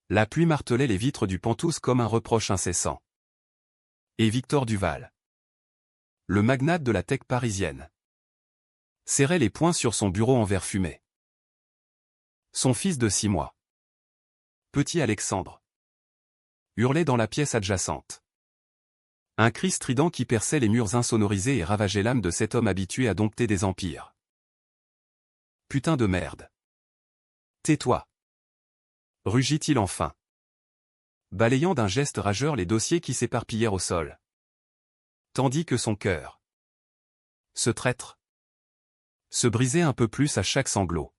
La pluie martelait les vitres du Penthouse comme un reproche incessant. Et Victor Duval, le magnate de la tech parisienne, serrait les poings sur son bureau en verre fumé. Son fils de 6 mois, petit Alexandre, hurlait dans la pièce adjacente. Un cri strident qui perçait les murs insonorisés et ravageait l'âme de cet homme habitué à dompter des empires. Putain de merde. Tais-toi, rugit-il enfin, balayant d'un geste rageur les dossiers qui s'éparpillèrent au sol. Tandis que son cœur, ce traître, se brisait un peu plus à chaque sanglot.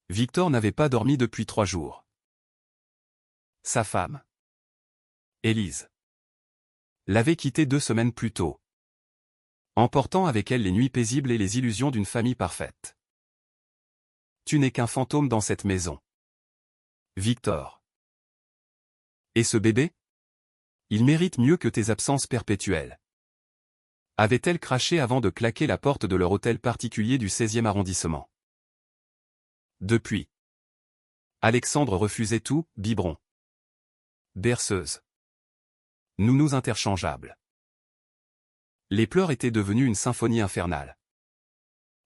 Victor n'avait pas dormi depuis 3 jours. Sa femme, Élise, l'avait quitté 2 semaines plus tôt, emportant avec elle les nuits paisibles et les illusions d'une famille parfaite. Tu n'es qu'un fantôme dans cette maison, Victor. Et ce bébé? Il mérite mieux que tes absences perpétuelles. Avait-elle craché avant de claquer la porte de leur hôtel particulier du 16e arrondissement. Depuis, Alexandre refusait tout, biberon, berceuse, nounou interchangeables. Les pleurs étaient devenus une symphonie infernale.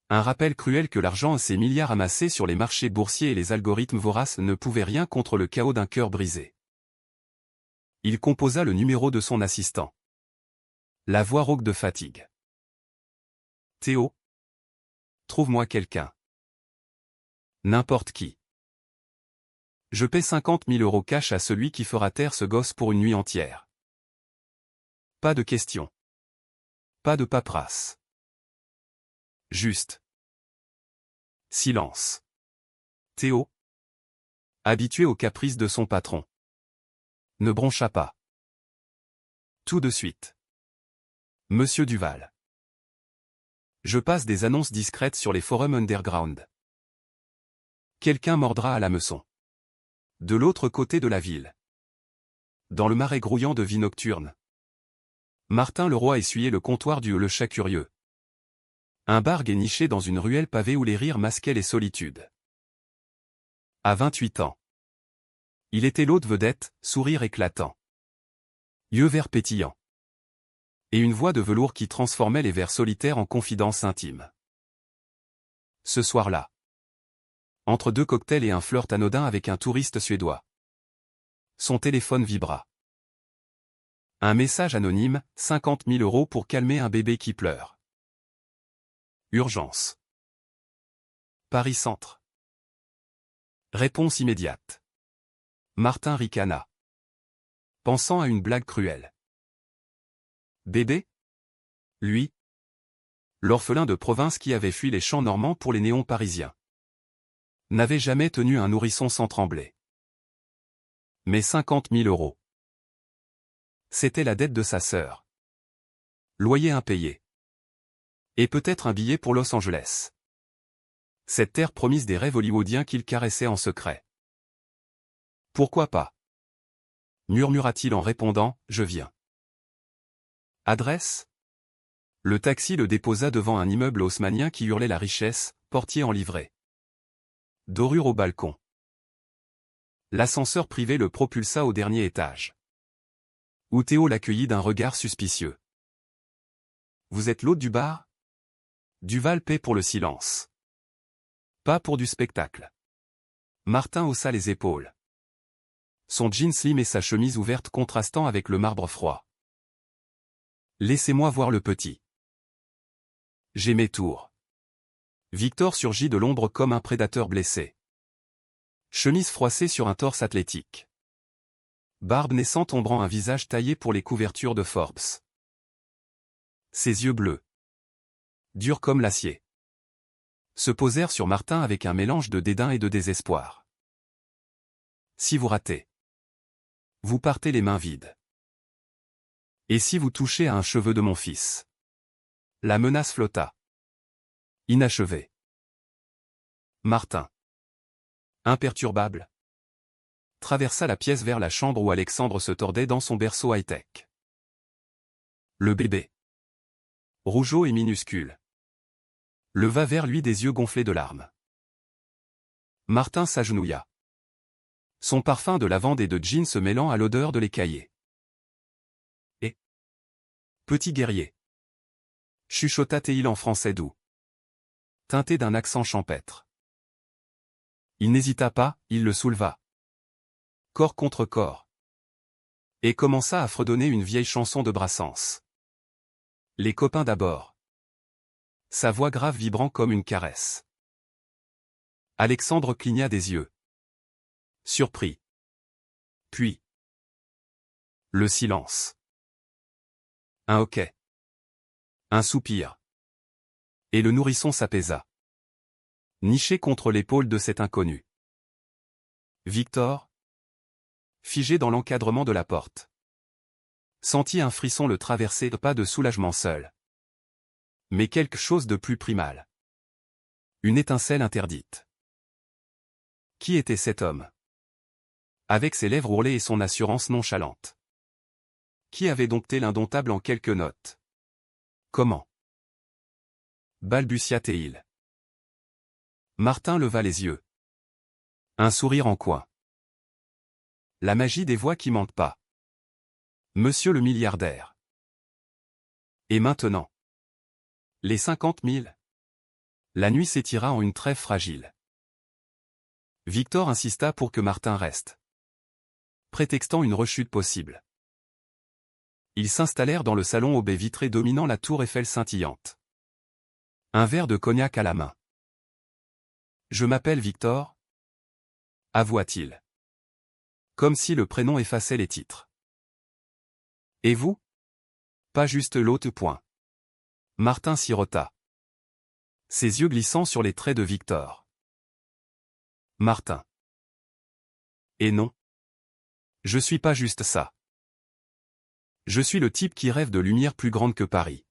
Un rappel cruel que l'argent et ses milliards amassés sur les marchés boursiers et les algorithmes voraces ne pouvaient rien contre le chaos d'un cœur brisé. Il composa le numéro de son assistant. La voix rauque de fatigue. Théo, trouve-moi quelqu'un. N'importe qui. Je paie 50 000 € cash à celui qui fera taire ce gosse pour une nuit entière. Pas de questions. Pas de paperasse. Juste. Silence. Théo, habitué aux caprices de son patron, ne broncha pas. Tout de suite. Monsieur Duval. Je passe des annonces discrètes sur les forums underground. Quelqu'un mordra à l'hameçon. De l'autre côté de la ville. Dans le marais grouillant de vie nocturne. Martin Leroy essuyait le comptoir du Le Chat Curieux. Un bar gai niché dans une ruelle pavée où les rires masquaient les solitudes. À 28 ans. Il était l'hôte vedette, sourire éclatant. Yeux verts pétillants. Et une voix de velours qui transformait les vers solitaires en confidences intimes. Ce soir-là. Entre 2 cocktails et un flirt anodin avec un touriste suédois. Son téléphone vibra. Un message anonyme, 50 000 € pour calmer un bébé qui pleure. Urgence. Paris Centre. Réponse immédiate. Martin ricana, pensant à une blague cruelle. Bébé? Lui? L'orphelin de province qui avait fui les champs normands pour les néons parisiens. N'avait jamais tenu un nourrisson sans trembler. Mais 50 000 €. C'était la dette de sa sœur. Loyer impayé. Et peut-être un billet pour Los Angeles. Cette terre promise des rêves hollywoodiens qu'il caressait en secret. Pourquoi pas? Murmura-t-il en répondant, je viens. Adresse? Le taxi le déposa devant un immeuble haussmannien qui hurlait la richesse, portier en livrée. Dorure au balcon. L'ascenseur privé le propulsa au dernier étage. Où Théo l'accueillit d'un regard suspicieux. Vous êtes l'hôte du bar? Duval paie pour le silence. Pas pour du spectacle. Martin haussa les épaules. Son jean slim et sa chemise ouverte contrastant avec le marbre froid. Laissez-moi voir le petit. J'ai mes tours. Victor surgit de l'ombre comme un prédateur blessé. Chemise froissée sur un torse athlétique. Barbe naissante ombrant un visage taillé pour les couvertures de Forbes. Ses yeux bleus, durs comme l'acier, se posèrent sur Martin avec un mélange de dédain et de désespoir. Si vous ratez, vous partez les mains vides. Et si vous touchez à un cheveu de mon fils? La menace flotta. Inachevée. Martin, imperturbable, traversa la pièce vers la chambre où Alexandre se tordait dans son berceau high-tech. Le bébé, rougeau et minuscule, leva vers lui des yeux gonflés de larmes. Martin s'agenouilla. Son parfum de lavande et de gin se mêlant à l'odeur de l'écaillé. Et petit guerrier, chuchota-t-il en français doux, teinté d'un accent champêtre. Il n'hésita pas, il le souleva, corps contre corps, et commença à fredonner une vieille chanson de Brassens. Les copains d'abord. Sa voix grave vibrant comme une caresse. Alexandre cligna des yeux. Surpris. Puis. Le silence. Un hoquet. Un soupir. Et le nourrisson s'apaisa. Niché contre l'épaule de cet inconnu. Victor, figé dans l'encadrement de la porte, sentit un frisson le traverser, pas de soulagement seul, mais quelque chose de plus primal. Une étincelle interdite. Qui était cet homme? Avec ses lèvres ourlées et son assurance nonchalante. Qui avait dompté l'indomptable en quelques notes? Comment? Balbutia-t-il. Martin leva les yeux. Un sourire en coin. La magie des voix qui mentent pas. Monsieur le milliardaire. Et maintenant? Les 50 000? La nuit s'étira en une trêve fragile. Victor insista pour que Martin reste, prétextant une rechute possible. Ils s'installèrent dans le salon aux baies vitrées dominant la tour Eiffel scintillante. Un verre de cognac à la main. Je m'appelle Victor, avoua-t-il. Comme si le prénom effaçait les titres. Et vous? Pas juste l'autre point. Martin sirota, ses yeux glissant sur les traits de Victor. Martin. Et non. Je suis pas juste ça. Je suis le type qui rêve de lumière plus grande que Paris.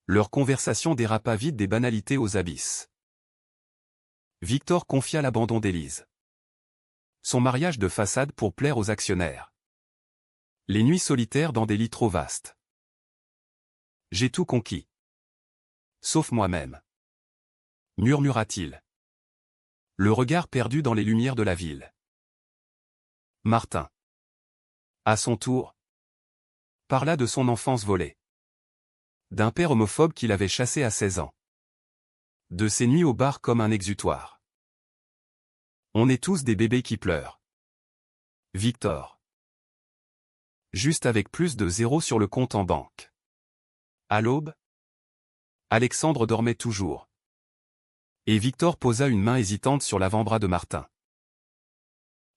Leur conversation dérapa vite des banalités aux abysses. Victor confia l'abandon d'Élise. Son mariage de façade pour plaire aux actionnaires. Les nuits solitaires dans des lits trop vastes. J'ai tout conquis. Sauf moi-même. Murmura-t-il. Le regard perdu dans les lumières de la ville. Martin. À son tour, parla de son enfance volée. D'un père homophobe qu'il avait chassé à 16 ans. De ses nuits au bar comme un exutoire. On est tous des bébés qui pleurent. Victor. Juste avec plus de zéro sur le compte en banque. À l'aube, Alexandre dormait toujours. Et Victor posa une main hésitante sur l'avant-bras de Martin.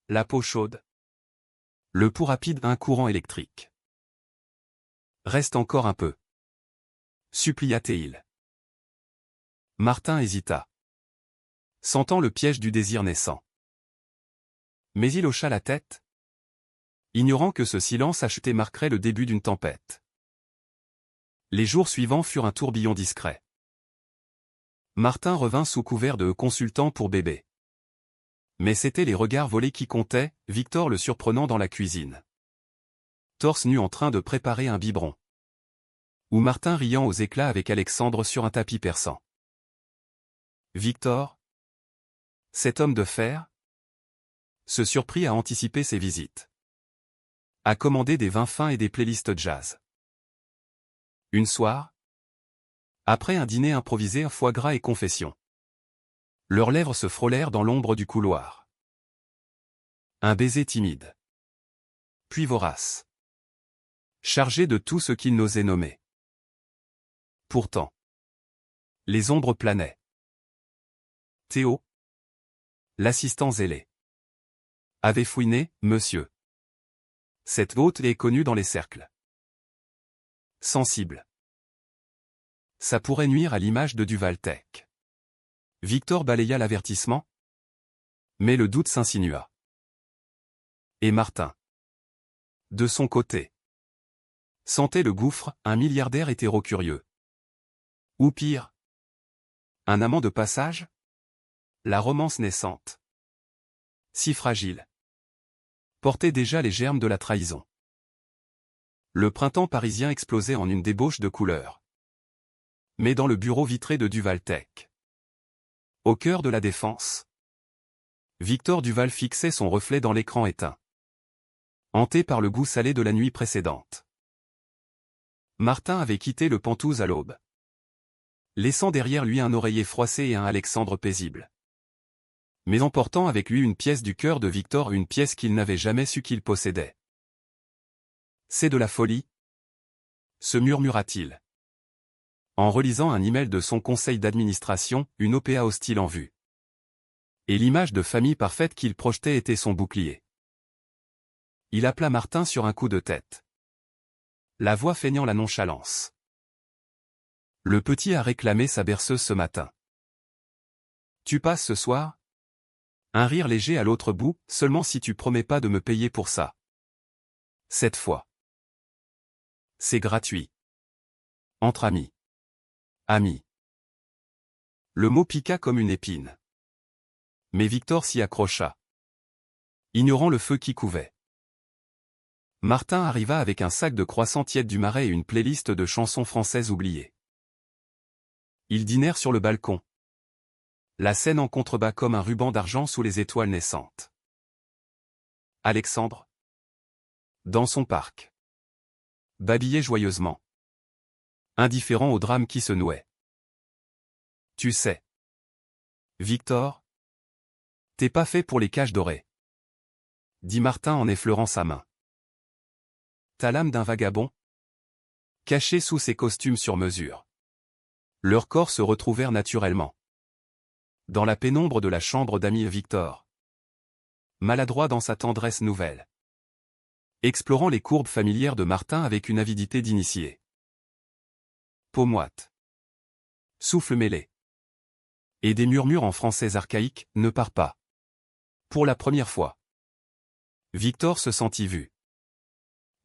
La peau chaude. Le pouls rapide d'un courant électrique. Reste encore un peu. Supplia-t-il. Martin hésita, sentant le piège du désir naissant. Mais il hocha la tête, ignorant que ce silence acheté marquerait le début d'une tempête. Les jours suivants furent un tourbillon discret. Martin revint sous couvert de consultant pour bébé. Mais c'étaient les regards volés qui comptaient, Victor le surprenant dans la cuisine. Torse nu en train de préparer un biberon. Ou Martin riant aux éclats avec Alexandre sur un tapis persan. Victor, cet homme de fer, se surprit à anticiper ses visites. À commander des vins fins et des playlists jazz. Une soir, après un dîner improvisé à foie gras et confession. Leurs lèvres se frôlèrent dans l'ombre du couloir. Un baiser timide. Puis vorace. Chargé de tout ce qu'il n'osait nommer. Pourtant, les ombres planaient. Théo, l'assistant zélé, avait fouiné, monsieur. Cette hôte est connue dans les cercles. Sensible. Ça pourrait nuire à l'image de Duvaltech. Victor balaya l'avertissement. Mais le doute s'insinua. Et Martin, de son côté, sentait le gouffre, un milliardaire hétéro-curieux. Ou pire, un amant de passage? La romance naissante, si fragile, portait déjà les germes de la trahison. Le printemps parisien explosait en une débauche de couleurs. Mais dans le bureau vitré de Duvaltech, au cœur de la Défense, Victor Duval fixait son reflet dans l'écran éteint, hanté par le goût salé de la nuit précédente. Martin avait quitté le Pentouse à l'aube, laissant derrière lui un oreiller froissé et un Alexandre paisible, mais emportant avec lui une pièce du cœur de Victor, une pièce qu'il n'avait jamais su qu'il possédait. « C'est de la folie » se murmura-t-il, en relisant un email de son conseil d'administration, une OPA hostile en vue. Et l'image de famille parfaite qu'il projetait était son bouclier. Il appela Martin sur un coup de tête, la voix feignant la nonchalance. Le petit a réclamé sa berceuse ce matin. Tu passes ce soir? Un rire léger à l'autre bout, seulement si tu promets pas de me payer pour ça. Cette fois. C'est gratuit. Entre amis. Amis. Le mot piqua comme une épine. Mais Victor s'y accrocha, ignorant le feu qui couvait. Martin arriva avec un sac de croissants tièdes du Marais et une playlist de chansons françaises oubliées. Ils dînèrent sur le balcon, la scène en contrebas comme un ruban d'argent sous les étoiles naissantes. Alexandre, dans son parc, babillait joyeusement, indifférent au drame qui se nouait. Tu sais, Victor, t'es pas fait pour les cages dorées, dit Martin en effleurant sa main. T'as l'âme d'un vagabond, caché sous ses costumes sur mesure. Leurs corps se retrouvèrent naturellement dans la pénombre de la chambre d'ami Victor, maladroit dans sa tendresse nouvelle, explorant les courbes familières de Martin avec une avidité d'initié. Peau moite, souffle mêlé, et des murmures en français archaïque, ne part pas. Pour la première fois, Victor se sentit vu.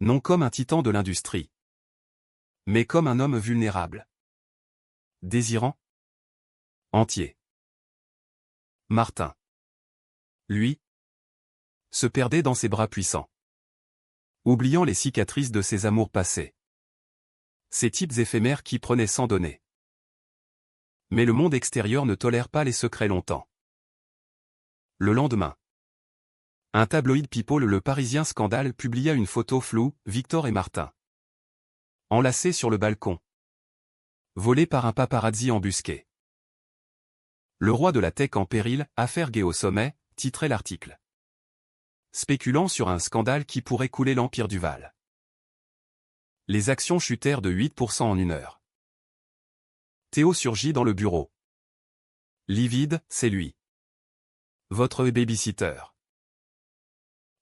Non comme un titan de l'industrie, mais comme un homme vulnérable, désirant, entier. Martin, lui, se perdait dans ses bras puissants, oubliant les cicatrices de ses amours passés. Ces types éphémères qui prenaient sans donner. Mais le monde extérieur ne tolère pas les secrets longtemps. Le lendemain, un tabloïd people, le Parisien Scandale, publia une photo floue, Victor et Martin, enlacés sur le balcon, volés par un paparazzi embusqué. Le roi de la tech en péril, affaire gay au sommet, titrait l'article, spéculant sur un scandale qui pourrait couler l'empire Duval. Les actions chutèrent de 8% en une heure. Théo surgit dans le bureau. Livide, c'est lui. Votre babysitter.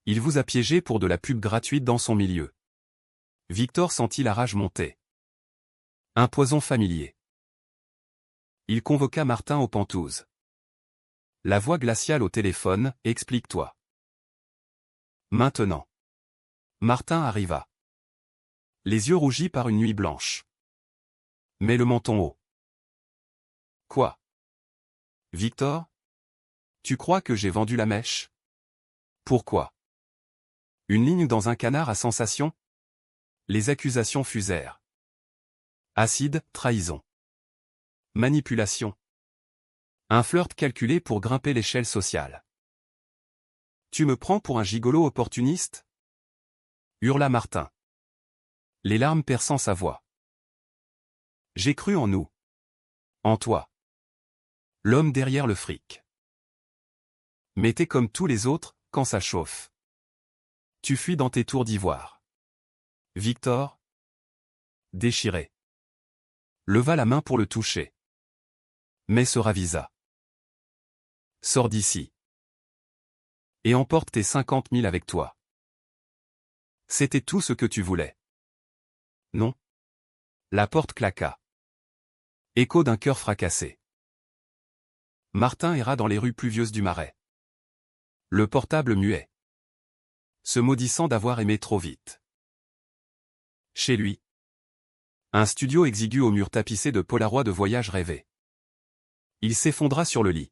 Il vous a piégé pour de la pub gratuite dans son milieu. Victor sentit la rage monter. Un poison familier. Il convoqua Martin au Pentouse. La voix glaciale au téléphone, explique-toi. Maintenant. Martin arriva, les yeux rougis par une nuit blanche, mais le menton haut. Quoi? Victor? Tu crois que j'ai vendu la mèche? Pourquoi? Une ligne dans un canard à sensation? Les accusations fusèrent. Acide, trahison. Manipulation. Un flirt calculé pour grimper l'échelle sociale. Tu me prends pour un gigolo opportuniste? Hurla Martin, les larmes perçant sa voix. J'ai cru en nous. En toi. L'homme derrière le fric. Mais t'es comme tous les autres, quand ça chauffe. Tu fuis dans tes tours d'ivoire. Victor, déchiré, leva la main pour le toucher, mais se ravisa. Sors d'ici. Et emporte tes 50 000 avec toi. C'était tout ce que tu voulais. Non. La porte claqua. Écho d'un cœur fracassé. Martin erra dans les rues pluvieuses du Marais. Le portable muet, se maudissant d'avoir aimé trop vite. Chez lui, un studio exigu aux murs tapissés de polaroids de voyage rêvés. Il s'effondra sur le lit.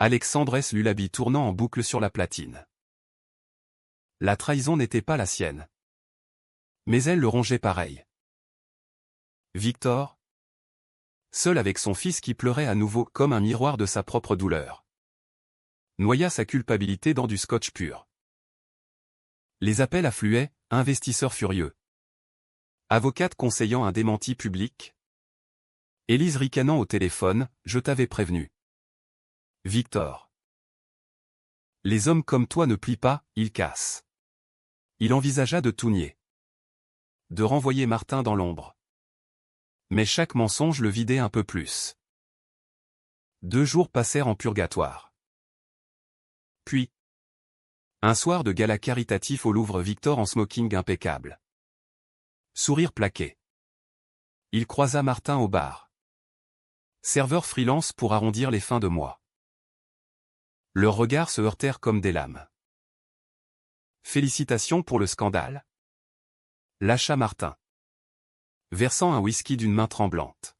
Alexandre S. lut l'habit tournant en boucle sur la platine. La trahison n'était pas la sienne. Mais elle le rongeait pareil. Victor, seul avec son fils qui pleurait à nouveau comme un miroir de sa propre douleur, noya sa culpabilité dans du scotch pur. Les appels affluaient, investisseurs furieux. Avocate conseillant un démenti public. Élise ricanant au téléphone, je t'avais prévenu. Victor. Les hommes comme toi ne plient pas, ils cassent. Il envisagea de tout nier. De renvoyer Martin dans l'ombre. Mais chaque mensonge le vidait un peu plus. 2 jours passèrent en purgatoire. Puis, un soir de gala caritatif au Louvre, Victor en smoking impeccable. Sourire plaqué. Il croisa Martin au bar. Serveur freelance pour arrondir les fins de mois. Leurs regards se heurtèrent comme des lames. Félicitations pour le scandale. Lâcha Martin. Versant un whisky d'une main tremblante.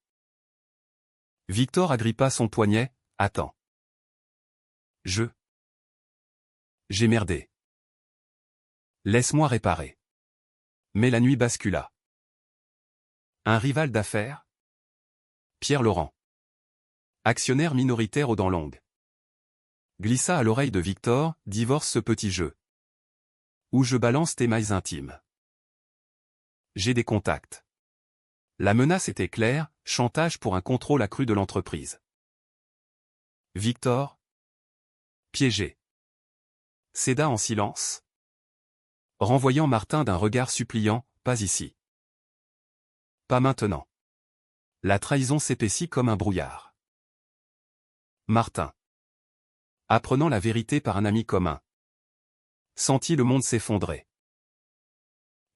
Victor agrippa son poignet. Attends. J'ai merdé. Laisse-moi réparer. Mais la nuit bascula. Un rival d'affaires? Pierre Laurent. Actionnaire minoritaire aux dents longues. Glissa à l'oreille de Victor, divorce ce petit jeu. Où je balance tes mailles intimes. J'ai des contacts. La menace était claire, chantage pour un contrôle accru de l'entreprise. Victor. Piégé. Céda en silence. Renvoyant Martin d'un regard suppliant, pas ici. Pas maintenant. La trahison s'épaissit comme un brouillard. Martin. Apprenant la vérité par un ami commun. Sentit le monde s'effondrer.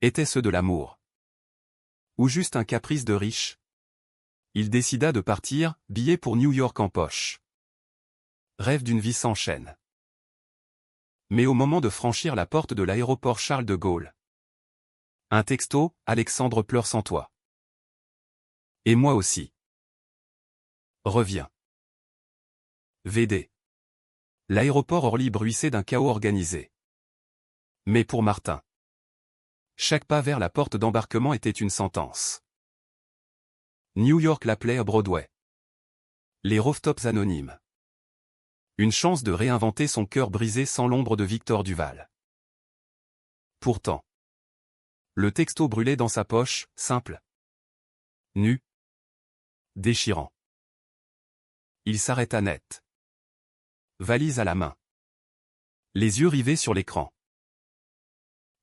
Était-ce de l'amour? Ou juste un caprice de riche? Il décida de partir, billet pour New York en poche. Rêve d'une vie sans chaîne. Mais au moment de franchir la porte de l'aéroport Charles de Gaulle. Un texto, Alexandre pleure sans toi. Et moi aussi. Reviens. VD. L'aéroport Orly bruissait d'un chaos organisé. Mais pour Martin. Chaque pas vers la porte d'embarquement était une sentence. New York l'appelait Broadway. Les rooftops anonymes. Une chance de réinventer son cœur brisé sans l'ombre de Victor Duval. Pourtant. Le texto brûlait dans sa poche, simple. Nu. Déchirant. Il s'arrêta net. Valise à la main. Les yeux rivés sur l'écran.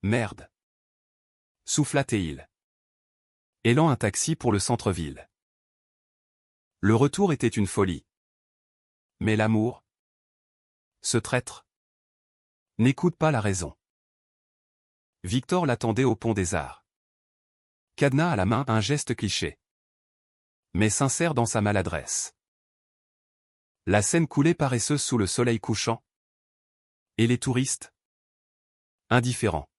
Merde. Souffla-t-il. Élant un taxi pour le centre-ville. Le retour était une folie. Mais l'amour? Ce traître? N'écoute pas la raison. Victor l'attendait au pont des Arts. Cadenas à la main, un geste cliché. Mais sincère dans sa maladresse. La Seine coulait paresseuse sous le soleil couchant. Et les touristes? Indifférents.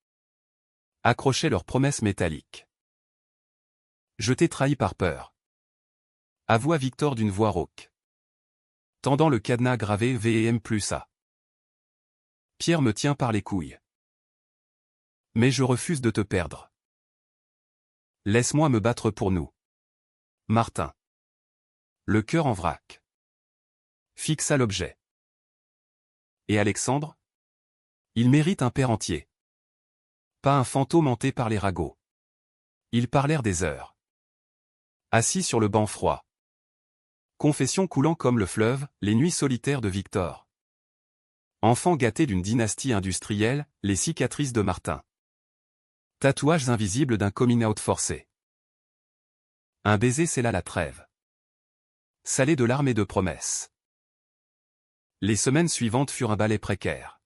Accrochaient leurs promesses métalliques. Je t'ai trahi par peur. Avoua Victor d'une voix rauque. Tendant le cadenas gravé V&M plus A. Pierre me tient par les couilles. Mais je refuse de te perdre. Laisse-moi me battre pour nous. Martin. Le cœur en vrac. Fixa l'objet. Et Alexandre? Il mérite un père entier. Pas un fantôme hanté par les ragots. Ils parlèrent des heures. Assis sur le banc froid. Confession coulant comme le fleuve, les nuits solitaires de Victor. Enfant gâté d'une dynastie industrielle, les cicatrices de Martin. Tatouages invisibles d'un coming-out forcé. Un baiser scella la trêve. Salé de larmes et de promesses. Les semaines suivantes furent un balai précaire.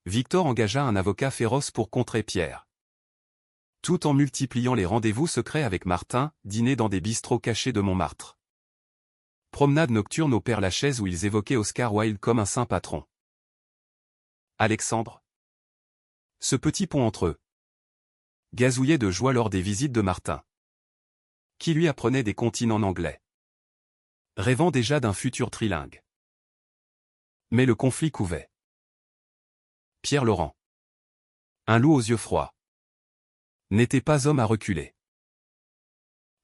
Victor engagea un avocat féroce pour contrer Pierre. Tout en multipliant les rendez-vous secrets avec Martin, dîner dans des bistrots cachés de Montmartre. Promenade nocturne au Père-Lachaise où ils évoquaient Oscar Wilde comme un saint patron. Alexandre. Ce petit pont entre eux. Gazouillait de joie lors des visites de Martin. Qui lui apprenait des comptines en anglais. Rêvant déjà d'un futur trilingue. Mais le conflit couvait. Pierre Laurent. Un loup aux yeux froids. N'était pas homme à reculer.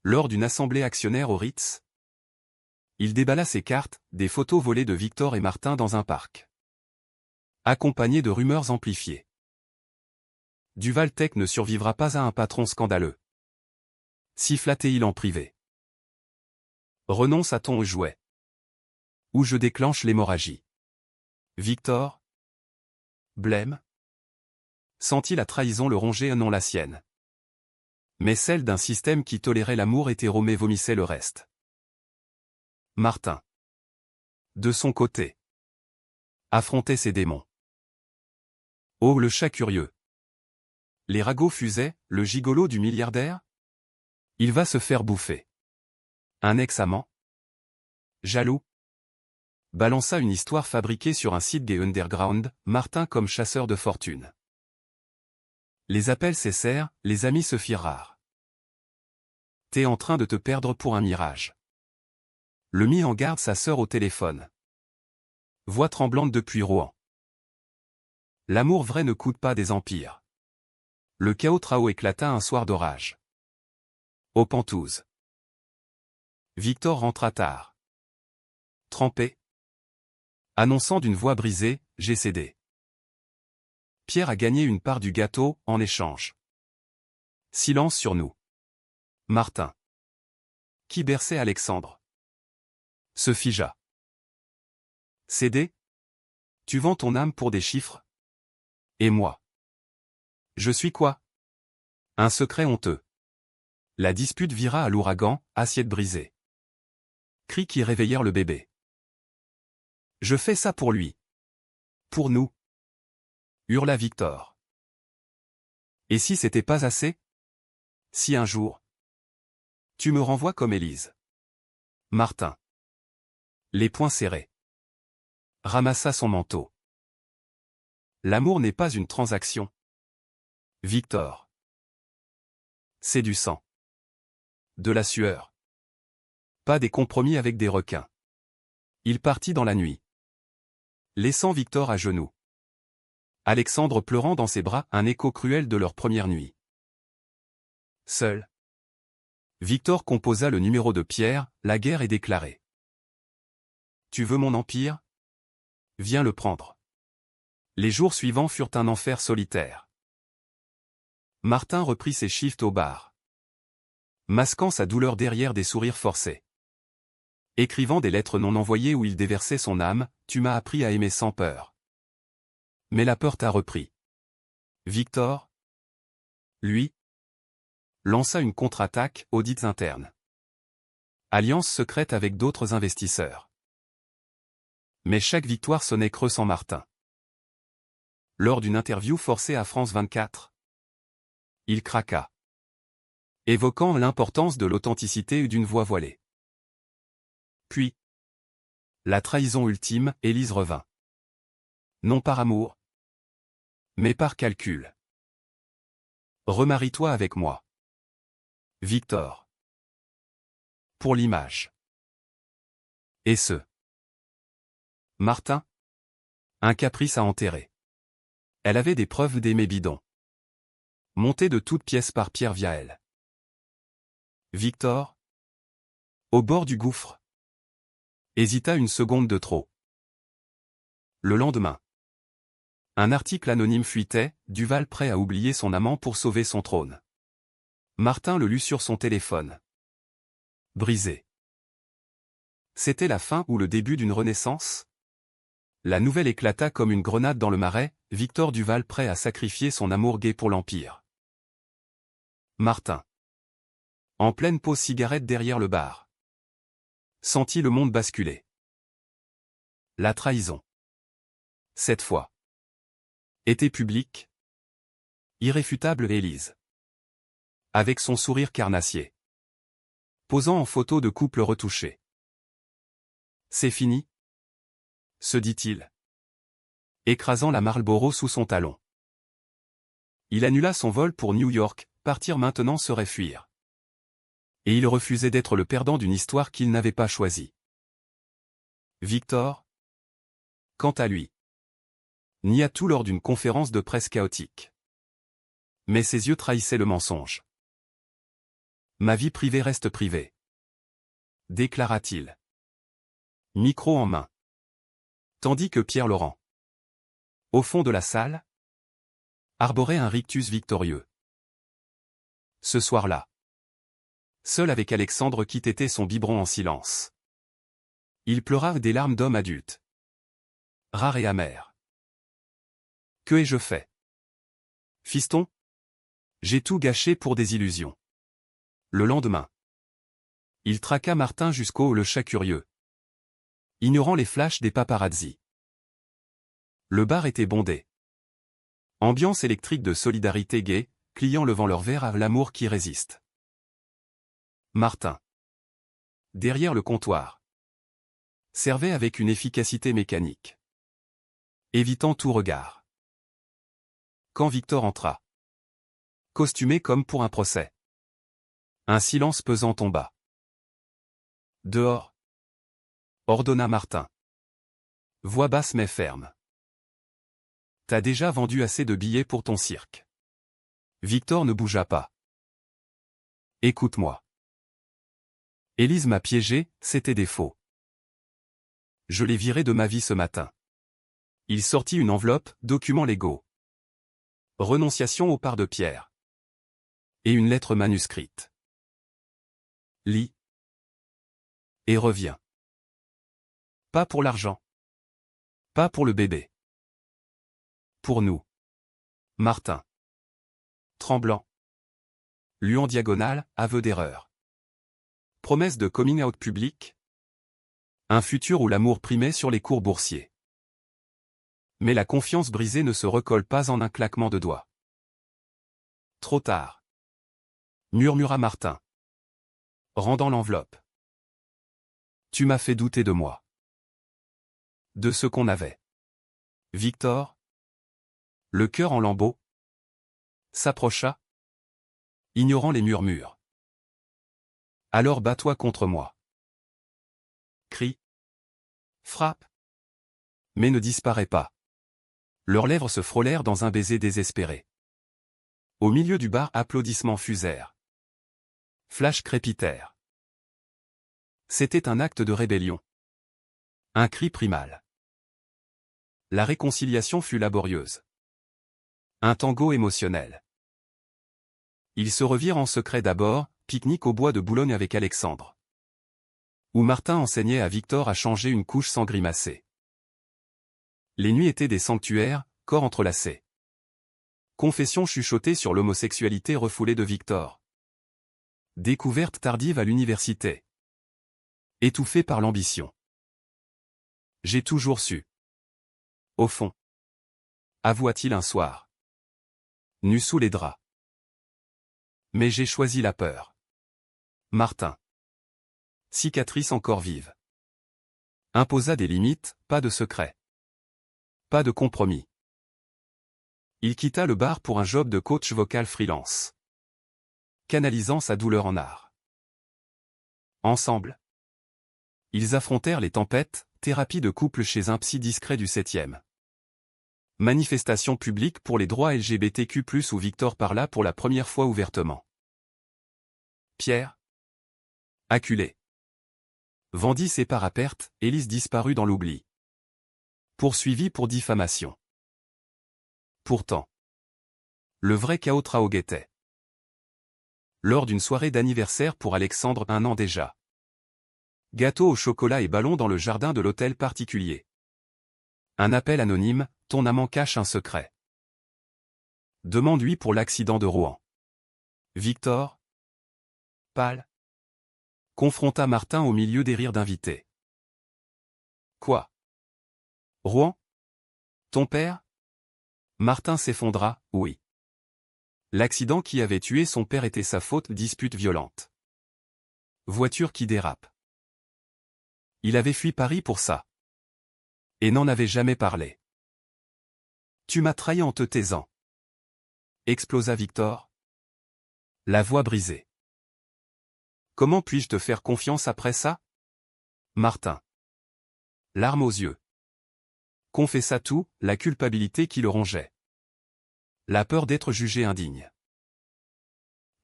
Lors d'une assemblée actionnaire au Ritz. Il déballa ses cartes, des photos volées de Victor et Martin dans un parc. Accompagnées de rumeurs amplifiées. Duval Tech ne survivra pas à un patron scandaleux. Sifflait-il en privé. Renonce-t-on au jouet? Ou je déclenche l'hémorragie? Victor? Blême? Sentit la trahison le ronger et non la sienne. Mais celle d'un système qui tolérait l'amour hétéro mais vomissait le reste. Martin. De son côté. Affrontait ses démons. Oh le chat curieux. Les ragots fusaient, le gigolo du milliardaire? Il va se faire bouffer. Un ex-amant? Jaloux? Balança une histoire fabriquée sur un site gay underground, Martin comme chasseur de fortune. Les appels cessèrent, les amis se firent rares. T'es en train de te perdre pour un mirage. Le mit en garde sa sœur au téléphone. Voix tremblante depuis Rouen. L'amour vrai ne coûte pas des empires. Le chaos Trao éclata un soir d'orage. Aux Pentouzes. Victor rentra tard. Trempé. Annonçant d'une voix brisée, j'ai cédé. Pierre a gagné une part du gâteau, en échange. Silence sur nous. Martin. Qui berçait Alexandre? Se figea. Cédé? Tu vends ton âme pour des chiffres? Et moi? Je suis quoi? Un secret honteux. La dispute vira à l'ouragan, assiette brisée. Cris qui réveillèrent le bébé. Je fais ça pour lui. Pour nous. Hurla Victor. Et si c'était pas assez? Si un jour. Tu me renvoies comme Élise. Martin. Les poings serrés. Ramassa son manteau. L'amour n'est pas une transaction. Victor. C'est du sang. De la sueur. Pas des compromis avec des requins. Il partit dans la nuit. Laissant Victor à genoux. Alexandre pleurant dans ses bras, un écho cruel de leur première nuit. Seul. Victor composa le numéro de Pierre, la guerre est déclarée. Tu veux mon empire? Viens le prendre. Les jours suivants furent un enfer solitaire. Martin reprit ses shifts au bar. Masquant sa douleur derrière des sourires forcés. Écrivant des lettres non envoyées où il déversait son âme, tu m'as appris à aimer sans peur. Mais la peur t'a repris. Victor? Lui? Lança une contre-attaque, audits internes. Alliance secrète avec d'autres investisseurs. Mais chaque victoire sonnait creux sans Martin. Lors d'une interview forcée à France 24, il craqua. Évoquant l'importance de l'authenticité et d'une voix voilée. Puis, la trahison ultime, Élise revint. Non par amour, mais par calcul. Remarie-toi avec moi. Victor. Pour l'image. Et ce. Martin? Un caprice à enterrer. Elle avait des preuves d'aimer bidon. Montées de toutes pièces par Pierre Viael. Victor? Au bord du gouffre. Hésita une seconde de trop. Le lendemain. Un article anonyme fuitait, Duval prêt à oublier son amant pour sauver son trône. Martin le lut sur son téléphone. Brisé. C'était la fin ou le début d'une renaissance? La nouvelle éclata comme une grenade dans le marais, Victor Duval prêt à sacrifier son amour gay pour l'Empire. Martin. En pleine pause cigarette derrière le bar. Sentit le monde basculer. La trahison. Cette fois. Était publique. Irréfutable Élise. Avec son sourire carnassier. Posant en photo de couple retouché. C'est fini? Se dit-il. Écrasant la Marlboro sous son talon. Il annula son vol pour New York, partir maintenant serait fuir. Et il refusait d'être le perdant d'une histoire qu'il n'avait pas choisie. Victor? Quant à lui. Nia tout lors d'une conférence de presse chaotique. Mais ses yeux trahissaient le mensonge. Ma vie privée reste privée. Déclara-t-il. micro en main. Tandis que Pierre-Laurent, au fond de la salle, arborait un rictus victorieux. Ce soir-là, seul avec Alexandre qui tétait son biberon en silence. Il pleura des larmes d'homme adulte. Rares et amères. Que ai-je fait? Fiston? J'ai tout gâché pour des illusions. Le lendemain, il traqua Martin jusqu'au Le Chat Curieux, ignorant les flashs des paparazzis. Le bar était bondé. Ambiance électrique de solidarité gaie, clients levant leur verre à l'amour qui résiste. Martin, derrière le comptoir, servait avec une efficacité mécanique, évitant tout regard. Quand Victor entra, costumé comme pour un procès, un silence pesant tomba. Dehors, ordonna Martin. Voix basse mais ferme. T'as déjà vendu assez de billets pour ton cirque. Victor ne bougea pas. Écoute-moi. Élise m'a piégé, c'était des faux. Je l'ai viré de ma vie ce matin. Il sortit une enveloppe, documents légaux. Renonciation au part de Pierre. Et une lettre manuscrite. Lis. Et reviens. Pas pour l'argent. Pas pour le bébé. Pour nous. Martin. Tremblant. Lu en diagonale, aveu d'erreur. Promesse de coming out public. Un futur où l'amour primait sur les cours boursiers. Mais la confiance brisée ne se recolle pas en un claquement de doigts. Trop tard. Murmura Martin, rendant l'enveloppe. Tu m'as fait douter de moi. De ce qu'on avait. Victor, le cœur en lambeaux, s'approcha, ignorant les murmures. Alors bats-toi contre moi. Crie. Frappe. Mais ne disparais pas. Leurs lèvres se frôlèrent dans un baiser désespéré. Au milieu du bar, applaudissements fusèrent. Flash crépitèrent. C'était un acte de rébellion. Un cri primal. La réconciliation fut laborieuse. Un tango émotionnel. Ils se revirent en secret d'abord, pique-nique au bois de Boulogne avec Alexandre. Où Martin enseignait à Victor à changer une couche sans grimacer. Les nuits étaient des sanctuaires, corps entrelacés. Confession chuchotée sur l'homosexualité refoulée de Victor. Découverte tardive à l'université. Étouffée par l'ambition. J'ai toujours su. Au fond. Avoua-t-il un soir. Nu sous les draps. Mais j'ai choisi la peur. Martin. Cicatrice encore vive. Imposa des limites, pas de secret. Pas de compromis. Il quitta le bar pour un job de coach vocal freelance. Canalisant sa douleur en art. Ensemble. Ils affrontèrent les tempêtes, thérapie de couple chez un psy discret du 7e. Manifestation publique pour les droits LGBTQ+, où Victor parla pour la première fois ouvertement. Pierre. Acculé. Vendit ses parts à perte, Élise disparut dans l'oubli. Poursuivi pour diffamation. Pourtant. Le vrai chaos Traog guettait. Lors d'une soirée d'anniversaire pour Alexandre 1 an déjà. Gâteau au chocolat et ballon dans le jardin de l'hôtel particulier. Un appel anonyme, ton amant cache un secret. Demande-lui pour l'accident de Rouen. Victor. Pâle. Confronta Martin au milieu des rires d'invités. Quoi? Rouen? Ton père? Martin s'effondra, oui. L'accident qui avait tué son père était sa faute, dispute violente. Voiture qui dérape. Il avait fui Paris pour ça. Et n'en avait jamais parlé. Tu m'as trahi en te taisant. Explosa Victor. La voix brisée. Comment puis-je te faire confiance après ça? Martin. Larmes aux yeux. Confessa tout, la culpabilité qui le rongeait. La peur d'être jugé indigne.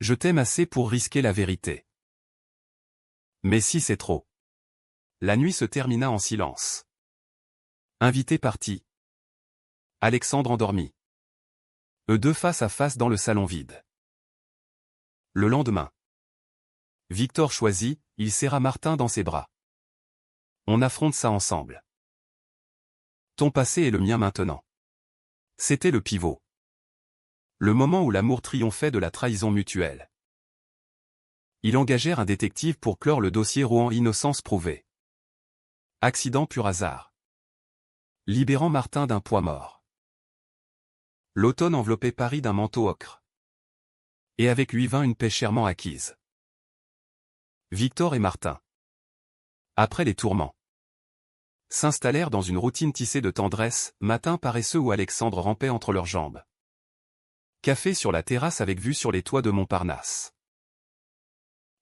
Je t'aime assez pour risquer la vérité. Mais si c'est trop. La nuit se termina en silence. Invité parti. Alexandre endormi. Eux deux face à face dans le salon vide. Le lendemain. Victor choisit, il serra Martin dans ses bras. On affronte ça ensemble. Ton passé est le mien maintenant. C'était le pivot. Le moment où l'amour triomphait de la trahison mutuelle. Ils engagèrent un détective pour clore le dossier Rohan innocence prouvée. Accident pur hasard. Libérant Martin d'un poids mort. L'automne enveloppait Paris d'un manteau ocre. Et avec lui vint une paix chèrement acquise. Victor et Martin. Après les tourments. S'installèrent dans une routine tissée de tendresse, matin paresseux où Alexandre rampait entre leurs jambes. Café sur la terrasse avec vue sur les toits de Montparnasse.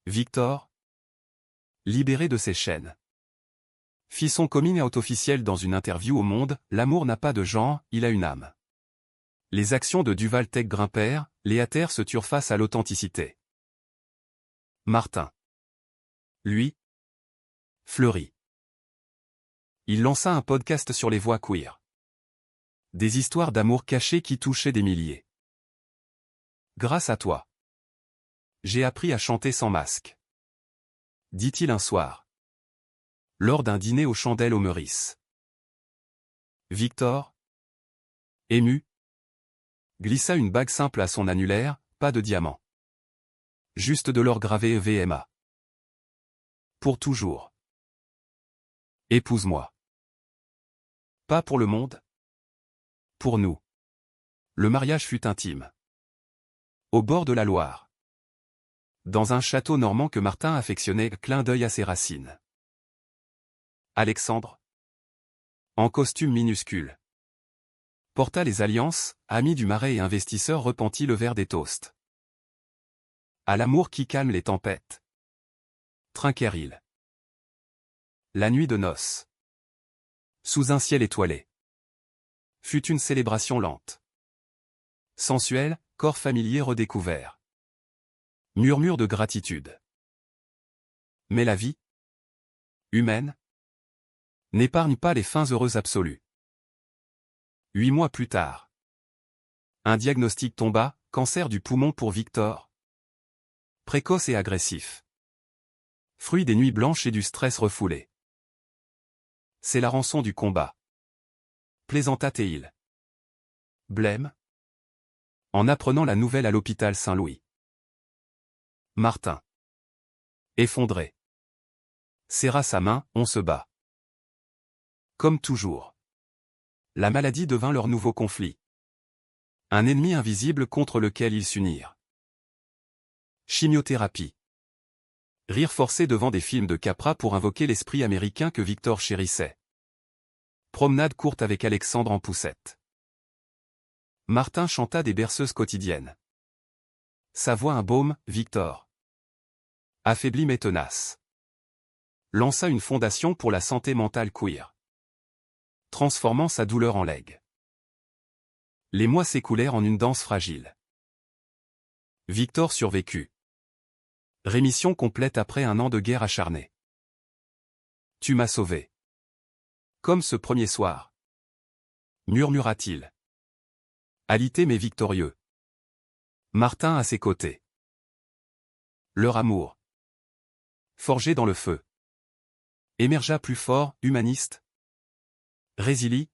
Victor, libéré de ses chaînes, fit son coming out officiel dans une interview au Monde, l'amour n'a pas de genre, il a une âme. Les actions de Duval Tech grimpèrent, les haters se turent face à l'authenticité. Martin. Lui. Fleurit. Il lança un podcast sur les voix queer. Des histoires d'amour cachées qui touchaient des milliers. Grâce à toi. J'ai appris à chanter sans masque. Dit-il un soir. Lors d'un dîner aux chandelles au Meurice. Victor, ému, glissa une bague simple à son annulaire, pas de diamant. Juste de l'or gravé EVMA. Pour toujours. Épouse-moi. Pas pour le monde. Pour nous. Le mariage fut intime. Au bord de la Loire. Dans un château normand que Martin affectionnait, clin d'œil à ses racines. Alexandre, en costume minuscule, porta les alliances, ami du marais et investisseur repentit le verre des toasts. À l'amour qui calme les tempêtes. Trinquèrent-ils. La nuit de noces. Sous un ciel étoilé. Fut une célébration lente. Sensuelle, corps familier redécouvert. Murmure de gratitude. Mais la vie, humaine, n'épargne pas les fins heureuses absolues. 8 mois plus tard. Un diagnostic tomba, cancer du poumon pour Victor. Précoce et agressif. Fruit des nuits blanches et du stress refoulé. C'est la rançon du combat. Plaisanta-t-il. Blême. En apprenant la nouvelle à l'hôpital Saint-Louis. Martin. Effondré. Serra sa main, on se bat. Comme toujours. La maladie devint leur nouveau conflit. Un ennemi invisible contre lequel ils s'unirent. Chimiothérapie. Rire forcé devant des films de Capra pour invoquer l'esprit américain que Victor chérissait. Promenade courte avec Alexandre en poussette. Martin chanta des berceuses quotidiennes. Sa voix un baume, Victor. Affaibli mais tenace. Lança une fondation pour la santé mentale queer. Transformant sa douleur en legs. Les mois s'écoulèrent en une danse fragile. Victor survécut. Rémission complète après un an de guerre acharnée. Tu m'as sauvé. Comme ce premier soir. Murmura-t-il. Alité mais victorieux. Martin à ses côtés. Leur amour. Forgé dans le feu. Émergea plus fort, humaniste. Résilie.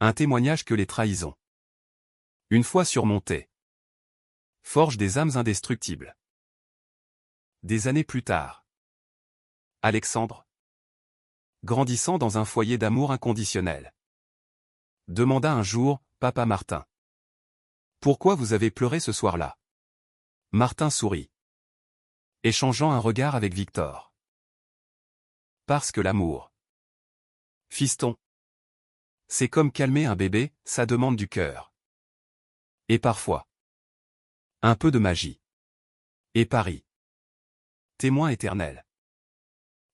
Un témoignage que les trahisons. Une fois surmontées. Forge des âmes indestructibles. Des années plus tard. Alexandre. Grandissant dans un foyer d'amour inconditionnel. Demanda un jour, Papa Martin. Pourquoi vous avez pleuré ce soir-là? Martin sourit. Échangeant un regard avec Victor. Parce que l'amour. Fiston. C'est comme calmer un bébé, ça demande du cœur. Et parfois. Un peu de magie. Et Paris. Témoin éternel.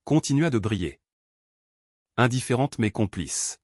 Continua de briller. Indifférente mais complice.